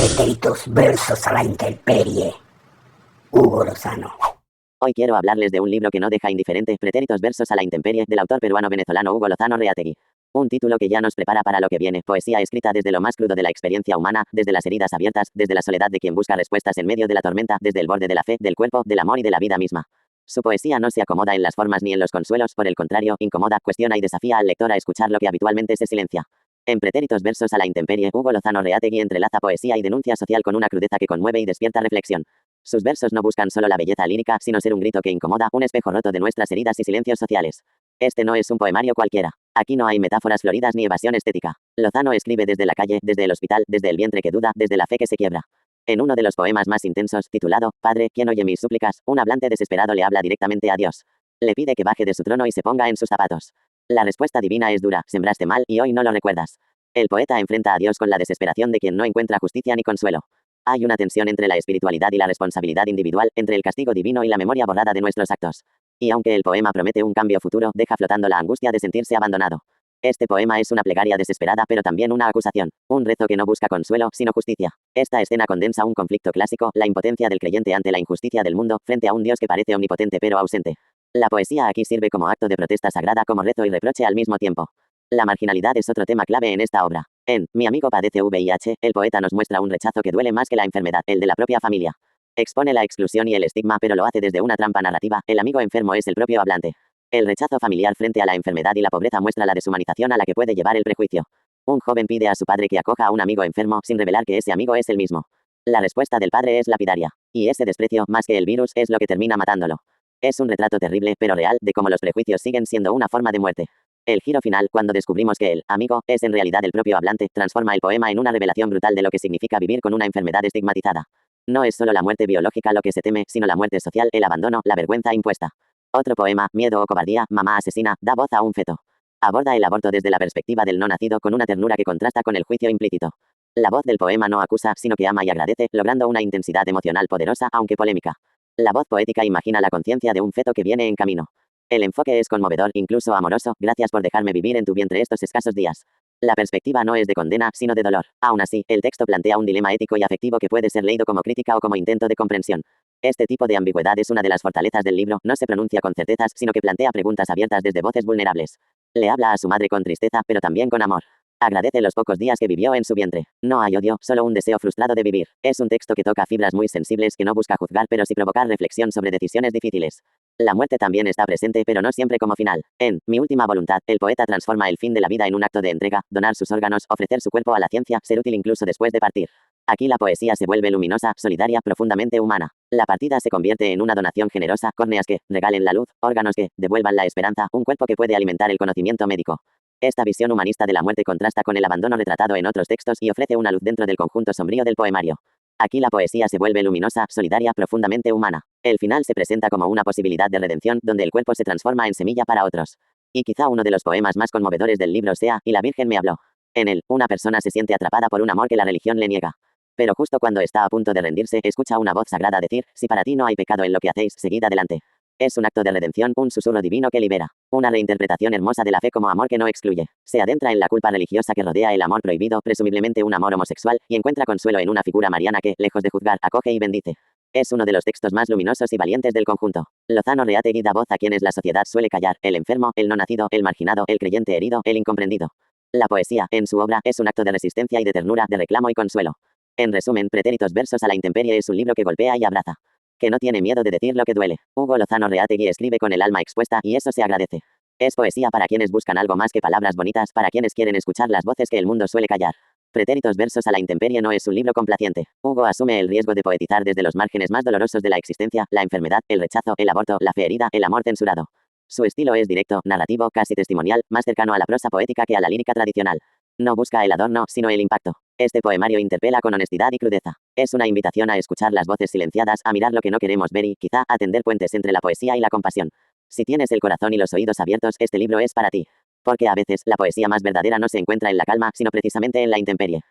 Pretéritos versos a la intemperie. Hugo Lozano. Hoy quiero hablarles de un libro que no deja indiferente, Pretéritos versos a la intemperie, del autor peruano-venezolano Hugo Lozano Reategui. Un título que ya nos prepara para lo que viene, poesía escrita desde lo más crudo de la experiencia humana, desde las heridas abiertas, desde la soledad de quien busca respuestas en medio de la tormenta, desde el borde de la fe, del cuerpo, del amor y de la vida misma. Su poesía no se acomoda en las formas ni en los consuelos, por el contrario, incomoda, cuestiona y desafía al lector a escuchar lo que habitualmente se silencia. En Pretéritos versos a la intemperie, Hugo Lozano Reategui entrelaza poesía y denuncia social con una crudeza que conmueve y despierta reflexión. Sus versos no buscan solo la belleza lírica, sino ser un grito que incomoda, un espejo roto de nuestras heridas y silencios sociales. Este no es un poemario cualquiera. Aquí no hay metáforas floridas ni evasión estética. Lozano escribe desde la calle, desde el hospital, desde el vientre que duda, desde la fe que se quiebra. En uno de los poemas más intensos, titulado Padre, ¿quién oye mis súplicas?, un hablante desesperado le habla directamente a Dios. Le pide que baje de su trono y se ponga en sus zapatos. La respuesta divina es dura: sembraste mal y hoy no lo recuerdas. El poeta enfrenta a Dios con la desesperación de quien no encuentra justicia ni consuelo. Hay una tensión entre la espiritualidad y la responsabilidad individual, entre el castigo divino y la memoria borrada de nuestros actos. Y aunque el poema promete un cambio futuro, deja flotando la angustia de sentirse abandonado. Este poema es una plegaria desesperada, pero también una acusación, un rezo que no busca consuelo, sino justicia. Esta escena condensa un conflicto clásico, la impotencia del creyente ante la injusticia del mundo, frente a un Dios que parece omnipotente pero ausente. La poesía aquí sirve como acto de protesta sagrada, como rezo y reproche al mismo tiempo. La marginalidad es otro tema clave en esta obra. En Mi amigo padece VIH, el poeta nos muestra un rechazo que duele más que la enfermedad, el de la propia familia. Expone la exclusión y el estigma, pero lo hace desde una trampa narrativa: el amigo enfermo es el propio hablante. El rechazo familiar frente a la enfermedad y la pobreza muestra la deshumanización a la que puede llevar el prejuicio. Un joven pide a su padre que acoja a un amigo enfermo, sin revelar que ese amigo es el mismo. La respuesta del padre es lapidaria. Y ese desprecio, más que el virus, es lo que termina matándolo. Es un retrato terrible, pero real, de cómo los prejuicios siguen siendo una forma de muerte. El giro final, cuando descubrimos que el amigo es en realidad el propio hablante, transforma el poema en una revelación brutal de lo que significa vivir con una enfermedad estigmatizada. No es solo la muerte biológica lo que se teme, sino la muerte social, el abandono, la vergüenza impuesta. Otro poema, Miedo o cobardía, mamá asesina, da voz a un feto. Aborda el aborto desde la perspectiva del no nacido, con una ternura que contrasta con el juicio implícito. La voz del poema no acusa, sino que ama y agradece, logrando una intensidad emocional poderosa, aunque polémica. La voz poética imagina la conciencia de un feto que viene en camino. El enfoque es conmovedor, incluso amoroso: gracias por dejarme vivir en tu vientre estos escasos días. La perspectiva no es de condena, sino de dolor. Aún así, el texto plantea un dilema ético y afectivo que puede ser leído como crítica o como intento de comprensión. Este tipo de ambigüedad es una de las fortalezas del libro, no se pronuncia con certezas, sino que plantea preguntas abiertas desde voces vulnerables. Le habla a su madre con tristeza, pero también con amor. Agradece los pocos días que vivió en su vientre. No hay odio, solo un deseo frustrado de vivir. Es un texto que toca fibras muy sensibles, que no busca juzgar, pero sí provocar reflexión sobre decisiones difíciles. La muerte también está presente, pero no siempre como final. En Mi última voluntad, el poeta transforma el fin de la vida en un acto de entrega: donar sus órganos, ofrecer su cuerpo a la ciencia, ser útil incluso después de partir. Aquí la poesía se vuelve luminosa, solidaria, profundamente humana. La partida se convierte en una donación generosa: córneas que regalen la luz, órganos que devuelvan la esperanza, un cuerpo que puede alimentar el conocimiento médico. Esta visión humanista de la muerte contrasta con el abandono retratado en otros textos y ofrece una luz dentro del conjunto sombrío del poemario. Aquí la poesía se vuelve luminosa, solidaria, profundamente humana. El final se presenta como una posibilidad de redención, donde el cuerpo se transforma en semilla para otros. Y quizá uno de los poemas más conmovedores del libro sea Y la Virgen me habló. En él, una persona se siente atrapada por un amor que la religión le niega. Pero justo cuando está a punto de rendirse, escucha una voz sagrada decir: si para ti no hay pecado en lo que hacéis, seguid adelante. Es un acto de redención, un susurro divino que libera. Una reinterpretación hermosa de la fe como amor que no excluye. Se adentra en la culpa religiosa que rodea el amor prohibido, presumiblemente un amor homosexual, y encuentra consuelo en una figura mariana que, lejos de juzgar, acoge y bendice. Es uno de los textos más luminosos y valientes del conjunto. Lozano Reategui da voz a quienes la sociedad suele callar: el enfermo, el no nacido, el marginado, el creyente herido, el incomprendido. La poesía, en su obra, es un acto de resistencia y de ternura, de reclamo y consuelo. En resumen, Pretéritos versos a la intemperie es un libro que golpea y abraza. Que no tiene miedo de decir lo que duele. Hugo Lozano Reategui escribe con el alma expuesta, y eso se agradece. Es poesía para quienes buscan algo más que palabras bonitas, para quienes quieren escuchar las voces que el mundo suele callar. Pretéritos versos a la intemperie no es un libro complaciente. Hugo asume el riesgo de poetizar desde los márgenes más dolorosos de la existencia: la enfermedad, el rechazo, el aborto, la fe herida, el amor censurado. Su estilo es directo, narrativo, casi testimonial, más cercano a la prosa poética que a la lírica tradicional. No busca el adorno, sino el impacto. Este poemario interpela con honestidad y crudeza. Es una invitación a escuchar las voces silenciadas, a mirar lo que no queremos ver y, quizá, a tender puentes entre la poesía y la compasión. Si tienes el corazón y los oídos abiertos, este libro es para ti. Porque a veces, la poesía más verdadera no se encuentra en la calma, sino precisamente en la intemperie.